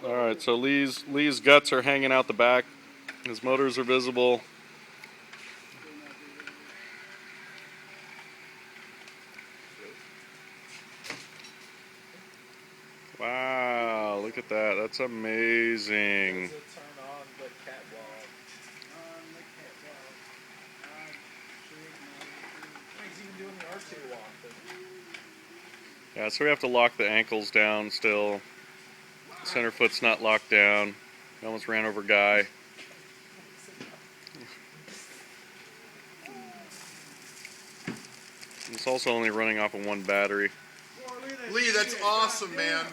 All right, so Lee's guts are hanging out the back. His motors are visible. Wow, look at that. That's amazing. Turn on the catwalk. He's even doing the R2 walk. Yeah, so we have to lock the ankles down still. Center foot's not locked down. We almost ran over Guy. It's also only running off of one battery. Lee, that's awesome, man.